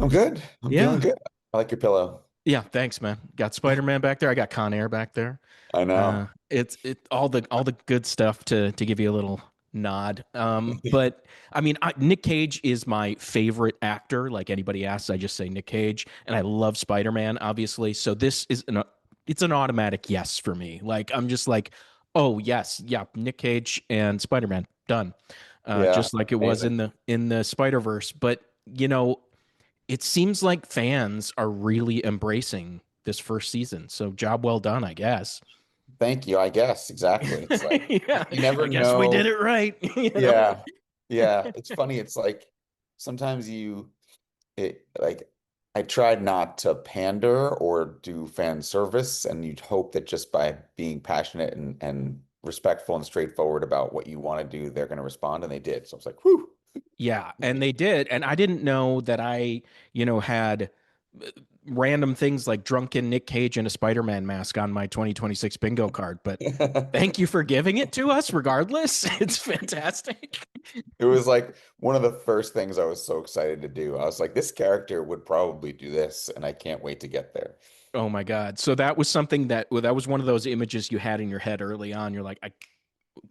I'm good. I'm feeling Yeah. good. I like your pillow. Yeah, thanks, man. Got Spider-Man back there. I got Con Air back there. I know. It's all the good stuff to give you a little nod. But I mean, Nick Cage is my favorite actor. Like anybody asks, I just say Nick Cage, and I love Spider-Man, obviously. So this is it's an automatic yes for me. Like I'm just like, oh yes, yeah, Nick Cage and Spider-Man, done. Yeah, Just like it was amazing. in the Spider-Verse. But it seems like fans are really embracing this first season. So job well done, I guess. Thank you. I guess exactly. It's like Yeah, you never I guess we did know. it right. Yeah. Yeah. It's funny. It's like sometimes like I tried not to pander or do fan service, and you'd hope that just by being passionate and respectful and straightforward about what you want to do, they're going to respond, and they did. So I was like, whew. Yeah, and they did. And I didn't know that had uh, random things like drunken Nick Cage and a Spider-Man mask on my 2026 bingo card. But thank you for giving it to us regardless. It's fantastic. It was like one of the first things I was so excited to do. I was like, this character would probably do this, and I can't wait to get there. Oh my God. So that was something that was one of those images you had in your head early on. You're like,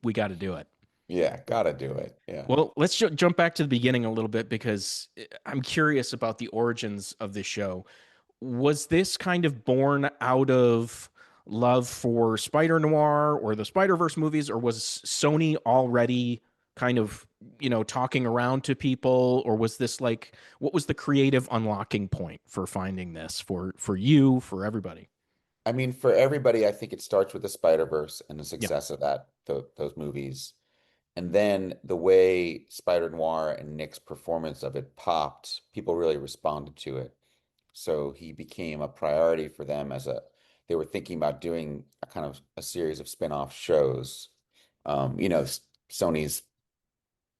we got to do it. Yeah, gotta do it. Yeah. Well, let's jump back to the beginning a little bit because I'm curious about the origins of this show. Was this kind of born out of love for Spider-Noir or the Spider-Verse movies, or was Sony already kind of, talking around to people, or was this like what was the creative unlocking point for finding this for you, for everybody? I mean, for everybody, I think it starts with the Spider-Verse and the Yeah. success of those movies. And then the way Spider-Noir and Nick's performance of it popped, people really responded to it. So he became a priority for them they were thinking about doing a kind of a series of spin-off shows. Sony's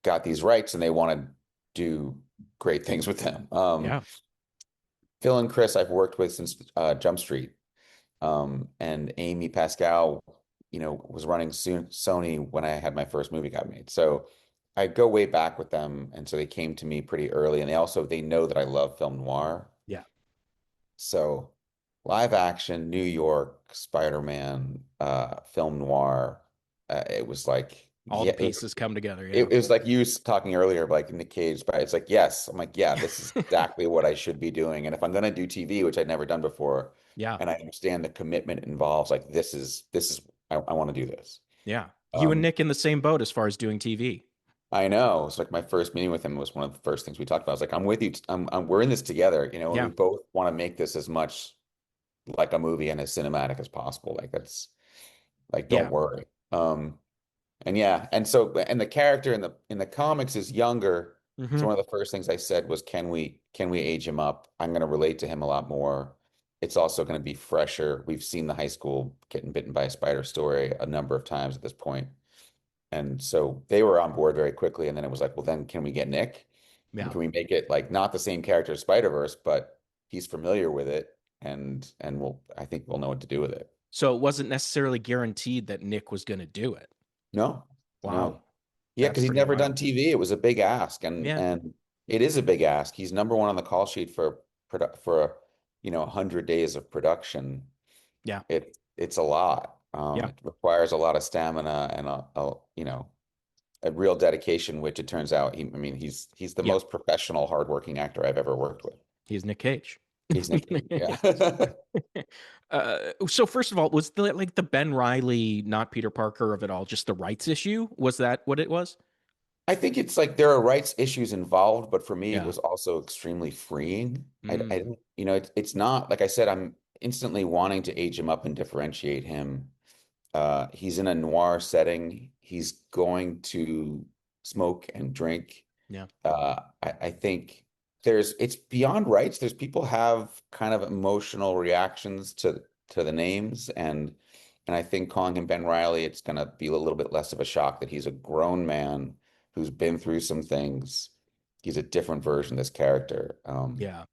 got these rights and they want to do great things with them. Yeah. Phil and Chris, I've worked with since Jump Street. And Amy Pascal, was running Sony when I had my first movie got made. So I go way back with them. And so they came to me pretty early. And they know that I love film noir. Yeah. So live action, New York, Spider-Man, film noir. It was like, All the yeah, pieces come together. it Yeah. was like you talking earlier, like Nick Cage, but it's like, yes. I'm like, yeah, this is exactly what I should be doing. And if I'm gonna do TV, which I'd never done before, Yeah. and I understand the commitment it involves, like this is I want to do this. Yeah. You and Um, Nick in the same boat as far as doing TV. I know. It's like my first meeting with him was one of the first things we talked about. I was like, I'm with you. We're in this together, and we Yeah. both want to make this as much like a movie and as cinematic as possible. Like that's like, don't Yeah. worry. And yeah, and the character in the comics is younger. So Hmm. one of the first things I said was, can we age him up? I'm going to relate to him a lot more. It's also going to be fresher. We've seen the high school getting bitten by a spider story a number of times at this point. And so they were on board very quickly. And then it was like, well, then can we get Nick? And Yeah. can we make it like not the same character as Spider-Verse, but he's familiar with it and I think we'll know what to do with it. So it wasn't necessarily guaranteed that Nick was going to do it. No, Wow. no. Yeah, That's because he'd pretty never done wild. TV. It was a big ask, and Yeah. and it is a big ask. He's number one on the call sheet for 100 days of production. Yeah. It's a lot. Yeah. It requires a lot of stamina and a real dedication, which it turns out I mean, he's the Yeah. most professional, hardworking actor I've ever worked with. He's Nick Cage. He's Nick Cage. Yeah. So first of all, was the Ben Riley, not Peter Parker of it all, just the rights issue? Was that what it was? I think it's like there are rights issues involved, but for me, it Yeah. was also extremely freeing. I Mm. didn't, it's not like I said, I'm instantly wanting to age him up and differentiate him. He's in a noir setting. He's going to smoke and drink. Yeah. I think it's beyond rights. There's people have kind of emotional reactions to the names, and I think calling him Ben Riley, it's going to be a little bit less of a shock that he's a grown man who's been through some things. He's a different version of this character. Yeah.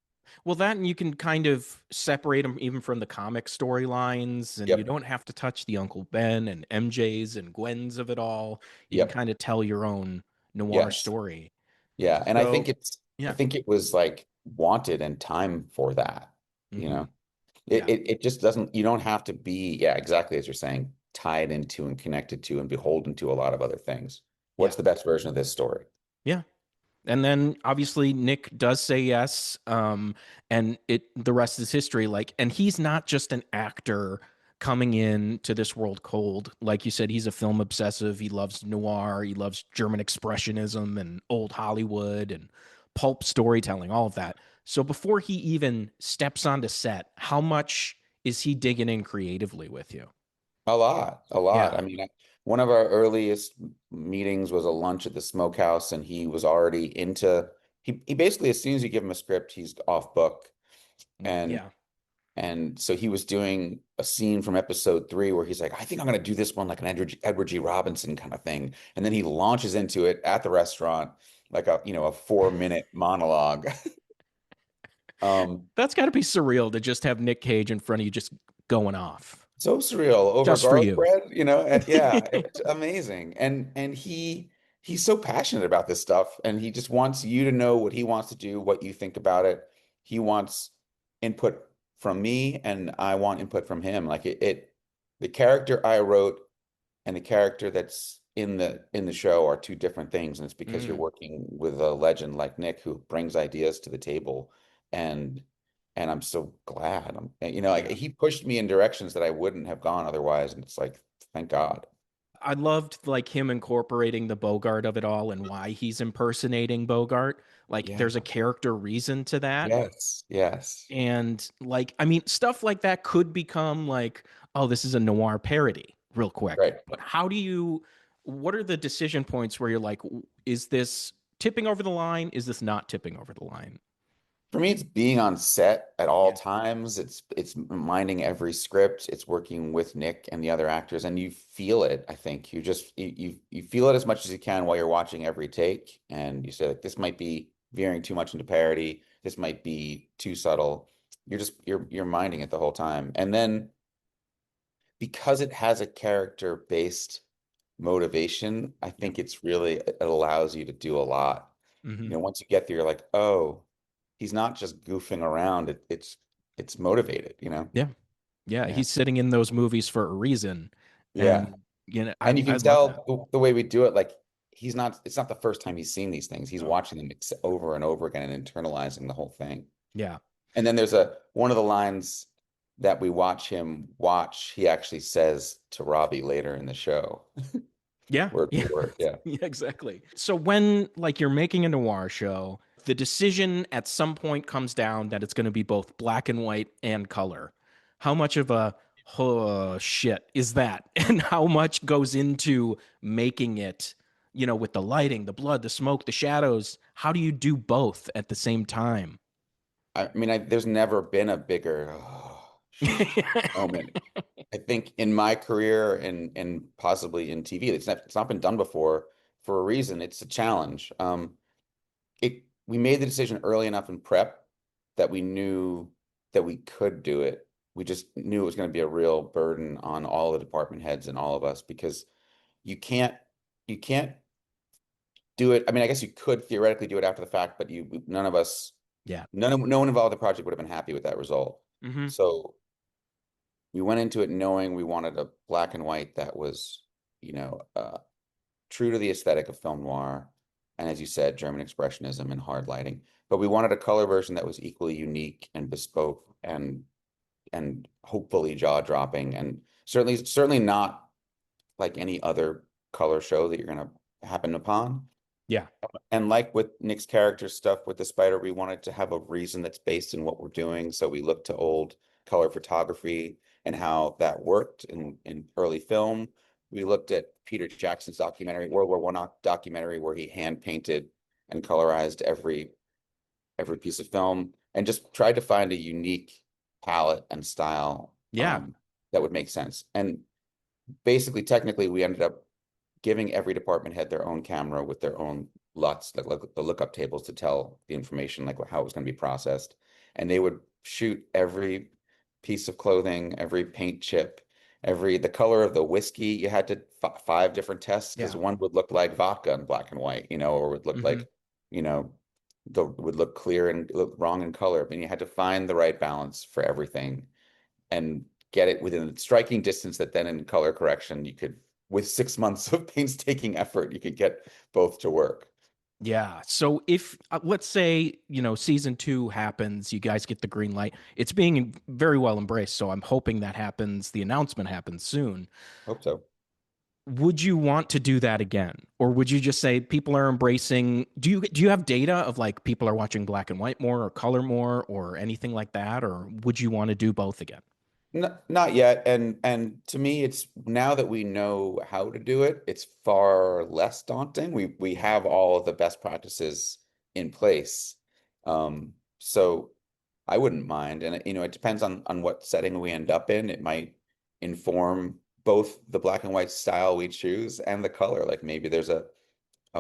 Well, that and you can kind of separate them even from the comic storylines, and you Yep, don't have to touch the Uncle Ben and MJs and Gwens of it all. You can yep, kind of tell your own noir yes, story. yeah, and I think So, it's I yeah. think it was like wanted and time for that, you Hmm. know? Yeah. It just doesn't, you don't have to be, yeah, exactly as you're saying, tied into and connected to and beholden to a lot of other things. Yeah. What's the best version of this story? Yeah. And then obviously Nick does say yes, and the rest is history. Like, and he's not just an actor coming in to this world cold. Like you said, he's a film obsessive. He loves noir. He loves German expressionism and old Hollywood and pulp storytelling, all of that. So before he even steps onto set, how much is he digging in creatively with you? A lot, a lot. Yeah. I mean, one of our earliest meetings was a lunch at the smokehouse, and he was already into, he basically, as soon as you give him a script, he's off book. And Yeah. so he was doing a scene from episode 3 where he's like, I think I'm going to do this one like an Edward G. Robinson kind of thing. And then he launches into it at the restaurant, like a, a 4-minute monologue. Um, That's got to be surreal to just have Nick Cage in front of you just going off so surreal over just for garlic you. bread, and yeah, it's amazing. And he's so passionate about this stuff, and he just wants you to know what he wants to do, what you think about it. He wants input from me, and I want input from him. Like the character I wrote and the character that's in the show are two different things, and it's because you're Mm, working with a legend like Nick who brings ideas to the table, and I'm so glad. Like yeah. he pushed me in directions that I wouldn't have gone otherwise, and it's like, thank God. I loved like him incorporating the Bogart of it all and why he's impersonating Bogart. Like Yeah. there's a character reason to that. Yes. Yes. And like, I mean, stuff like that could become like, oh, this is a noir parody real quick. Right. But what are the decision points where you're like, is this tipping over the line? Is this not tipping over the line? For me, it's being on set at all Yeah. times. It's minding every script. It's working with Nick and the other actors, and you feel it. I think you feel it as much as you can while you're watching every take, and you say like, this might be veering too much into parody. This might be too subtle. You're minding it the whole time, and then because it has a character-based motivation, I think it allows you to do a lot. Hmm. Once you get there, you're like, oh, he's not just goofing around. It's motivated, Yeah. Yeah. Yeah. He's sitting in those movies for a reason. Yeah. And, you know, And you I can love that. tell the way we do it, like it's not the first time he's seen these things. He's No. watching them over and over again and internalizing the whole thing. Yeah. And then there's one of the lines that we watch him watch, he actually says to Robbie later in the show, Yeah, word yeah, for word. Yeah. yeah, exactly. So when like you're making a noir show, the decision at some point comes down that it's going to be both black and white and color. How much of a oh, shit is that, and how much goes into making it? With the lighting, the blood, the smoke, the shadows. How do you do both at the same time? I mean, there's never been a bigger moment. I think in my career and possibly in TV, it's not been done before for a reason. It's a challenge. We made the decision early enough in prep that we knew that we could do it. We just knew it was going to be a real burden on all the department heads and all of us because you can't you can't do it. I mean, I guess you could theoretically do it after the fact, but none of us, Yeah. no one involved in the project would have been happy with that result. Hmm. So we went into it knowing we wanted a black and white that was, you know, uh, true to the aesthetic of film noir, and as you said, German expressionism and hard lighting. But we wanted a color version that was equally unique and bespoke and hopefully jaw-dropping, and certainly not like any other color show that you're gonna happen upon. Yeah. And like with Nick's character stuff with the spider, we wanted to have a reason that's based in what we're doing. So we looked to old color photography and how that worked in early film. We looked at Peter Jackson's documentary, World War One documentary, where he hand painted and colorized every piece of film, and just tried to find a unique palette and style Yeah. that would make sense. And basically, technically, we ended up giving every department head their own camera with their own LUTs, like the lookup tables to tell the information, like how it was going to be processed. And they would shoot every piece of clothing, every paint chip, the color of the whiskey. You had to 5 different tests because Yeah. one would look like vodka in black and white, or would look Hmm. like, you know, would look clear and look wrong in color. And you had to find the right balance for everything and get it within striking distance that then in color correction, you could, with 6 months of painstaking effort, you could get both to work. Yeah. So if let's say, season 2 happens, you guys get the green light. It's being very well embraced, so I'm hoping that happens, the announcement happens soon. Hope so. Would you want to do that again? Or would you just say people are embracing, do you have data of like people are watching black and white more or color more or anything like that, or would you want to do both again? Not yet. And to me, it's now that we know how to do it, it's far less daunting. We have all of the best practices in place. So I wouldn't mind. And it depends on what setting we end up in. It might inform both the black and white style we choose and the color. Like maybe there's a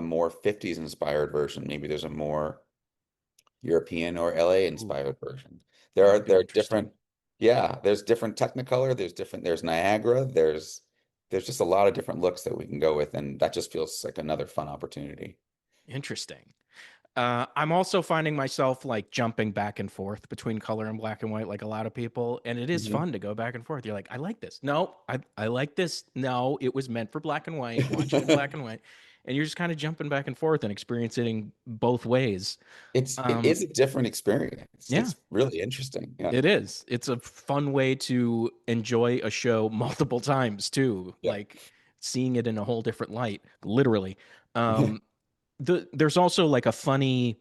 more 50s inspired version. Maybe there's a more European or LA Ooh, inspired version. that would be There are interesting. different, yeah, there's different Technicolor, there's Niagara, there's just a lot of different looks that we can go with, and that just feels like another fun opportunity. Interesting. I'm also finding myself like jumping back and forth between color and black and white, like a lot of people. And it is Mhm. fun to go back and forth. You're like, I like this. No, I like this. No, it was meant for black and white. Watch it in black and white. And you're just kind of jumping back and forth and experiencing both ways. It Um, is a different experience. yeah, It's really interesting. Yeah. it is. It's a fun way to enjoy a show multiple times too, Yeah. like seeing it in a whole different light, literally. Um, there's also like a funny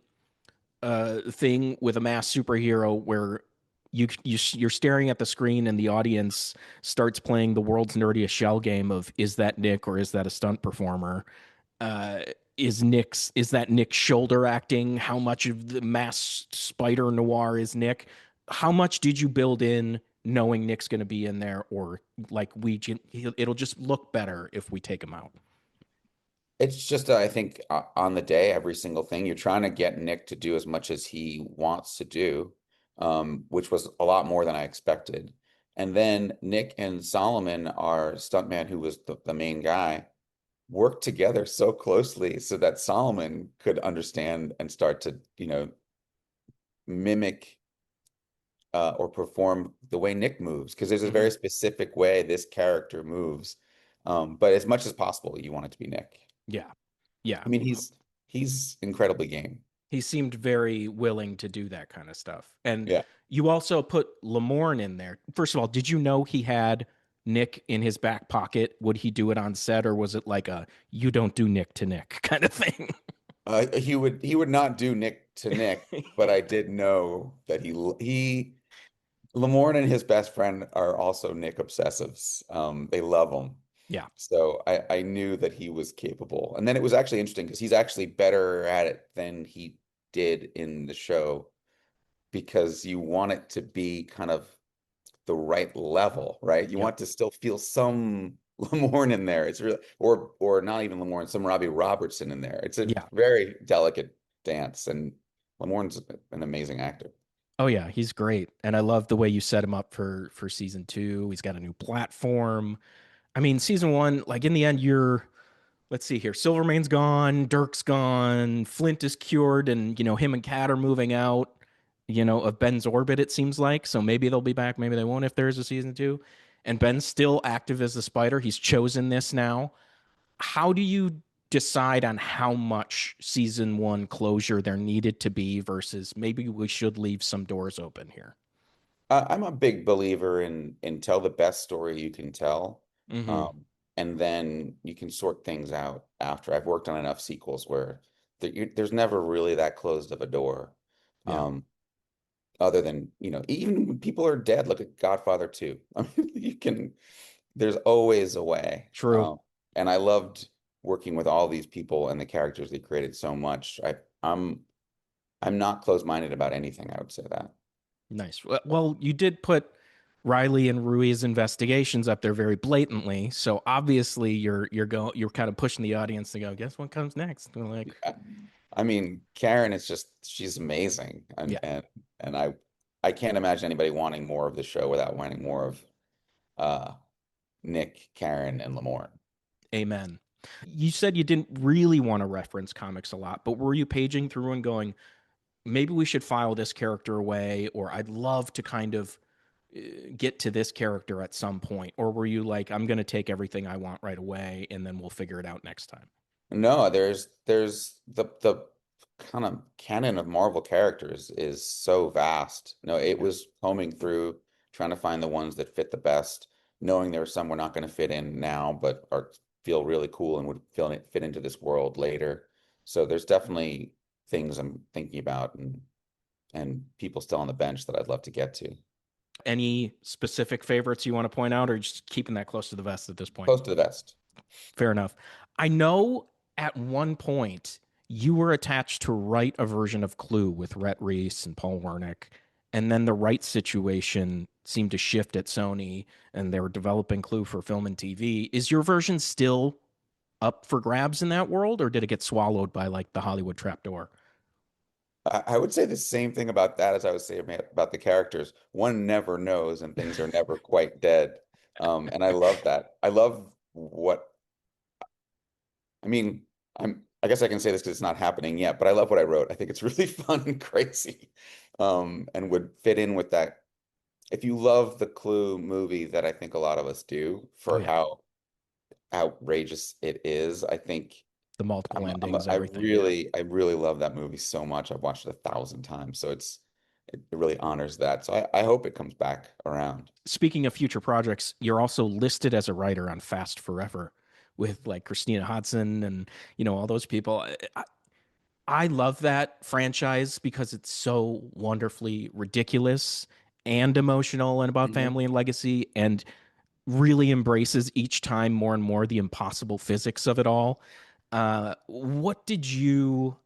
thing with a mass superhero where you're staring at the screen and the audience starts playing the world's nerdiest shell game of is that Nick or is that a stunt performer? Uh, is that Nick's shoulder acting? How much of the mass Spider-Noir is Nick? How much did you build in knowing Nick's going to be in there, or like it'll just look better if we take him out? It's just, I think, on the day, every single thing, you're trying to get Nick to do as much as he wants to do, which was a lot more than I expected. And then Nick and Solomon, our stuntman, who was the main guy, worked together so closely so that Solomon could understand and start to, mimic or perform the way Nick moves, because there's a Hmm. very specific way this character moves. But as much as possible, you want it to be Nick. Yeah, yeah. I mean, he's incredibly game. He seemed very willing to do that kind of stuff. And Yeah. you also put Lamorne in there. First of all, did you know he had Nick in his back pocket? Would he do it on set, or was it like a you don't do Nick to Nick kind of thing? He would not do Nick to Nick, but I did know that he Lamorne and his best friend are also Nick obsessives. They love him. Yeah. So I knew that he was capable. And then it was actually interesting because he's actually better at it than he did in the show, because you want it to be kind of the right level, right? You Yep. want to still feel some Lamorne in there. It's really, or not even Lamorne, some Robbie Robertson in there. It's a Yeah. very delicate dance, and Lamorne's an amazing actor. Oh yeah, he's great. And I love the way you set him up for season 2. He's got a new platform. I mean, season 1, like in the end you're let's see here. Silvermane's gone, Dirk's gone, Flint is cured, and him and Kat are moving out, of Ben's orbit, it seems like. So maybe they'll be back, maybe they won't if there's a season 2. And Ben's still active as the spider. He's chosen this now. How do you decide on how much season 1 closure there needed to be versus maybe we should leave some doors open here? I'm a big believer in tell the best story you can tell, Mm-hmm. um, and then you can sort things out after. I've worked on enough sequels where there's never really that closed of a door. Yeah. Um, Other than, even when people are dead, look at Godfather 2. I mean, there's always a way. True. And I loved working with all these people and the characters they created so much. I'm not closed-minded about anything, I would say that. Nice. Well, you did put Riley and Rui's investigations up there very blatantly, so obviously you're kind of pushing the audience to go, guess what comes next? And we're like, Yeah. I mean, Karen is just she's amazing. yeah, And I can't imagine anybody wanting more of the show without wanting more of uh Nick, Karen, and Lamorne. amen. You said you didn't really want to reference comics a lot, but were you paging through and going, maybe we should file this character away, or I'd love to kind of get to this character at some point? Or were you like, I'm going to take everything I want right away and then we'll figure it out next time? No, there's the kind of canon of Marvel characters is so vast. No, it Yeah. was combing through trying to find the ones that fit the best, knowing there are some we're not going to fit in now, but are feel really cool and would fit into this world later. So there's definitely things I'm thinking about and people still on the bench that I'd love to get to. Any specific favorites you want to point out, or just keeping that close to the vest at this point? Close to the vest. Fair enough. I know at one point you were attached to write a version of Clue with Rhett Reese and Paul Wernick, and then the right situation seemed to shift at Sony, and they were developing Clue for film and TV. Is your version still up for grabs in that world, or did it get swallowed by like the Hollywood trapdoor? I would say the same thing about that as I would say about the characters. One never knows, and things are never quite dead. And I love that. I love what I mean. I guess I can say this because it's not happening yet, but I love what I wrote. I think it's really fun and crazy, and would fit in with that. If you love the Clue movie that I think a lot of us do Oh for yeah, how outrageous it is, I think the multiple endings, everything. I really love that movie so much. I've watched it 1,000 times, so it really honors that. So I hope it comes back around. Speaking of future projects, you're also listed as a writer on Fast Forever with like Christina Hodson and all those people. I love that franchise because it's so wonderfully ridiculous and emotional and about Mhm. family and legacy, and really embraces each time more and more the impossible physics of it all. What did you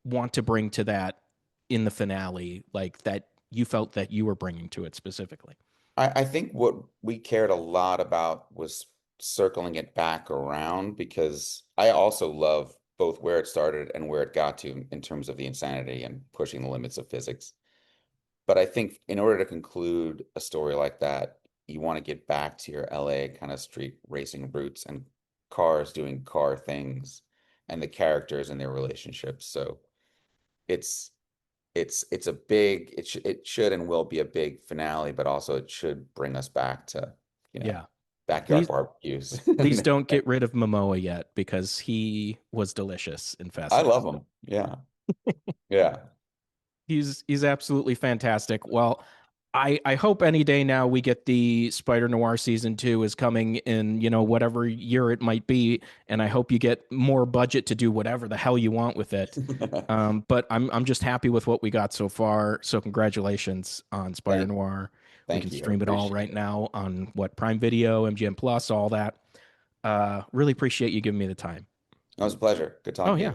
want to bring to that in the finale, like that you felt that you were bringing to it specifically? I think what we cared a lot about was circling it back around because I also love both where it started and where it got to in terms of the insanity and pushing the limits of physics. But I think in order to conclude a story like that, you want to get back to your LA kind of street racing roots and cars doing car things and the characters and their relationships. So it's it's a big it should and will be a big finale, but also it should bring us back to, you know, Yeah. backyard Please, barbecues. please don't get rid of Momoa yet because he was delicious in Fast I X. love them. Yeah. Yeah. He's absolutely fantastic. Well, I hope any day now we get the Spider-Noir season 2 is coming in, whatever year it might be, and I hope you get more budget to do whatever the hell you want with it. But I'm just happy with what we got so far. So congratulations on Thank Spider-Noir. We can thank you. I stream it all appreciate right it. now on what Prime Video, MGM Plus, all that. Really appreciate you giving me the time. It was a pleasure. Good Oh talking to yeah. you.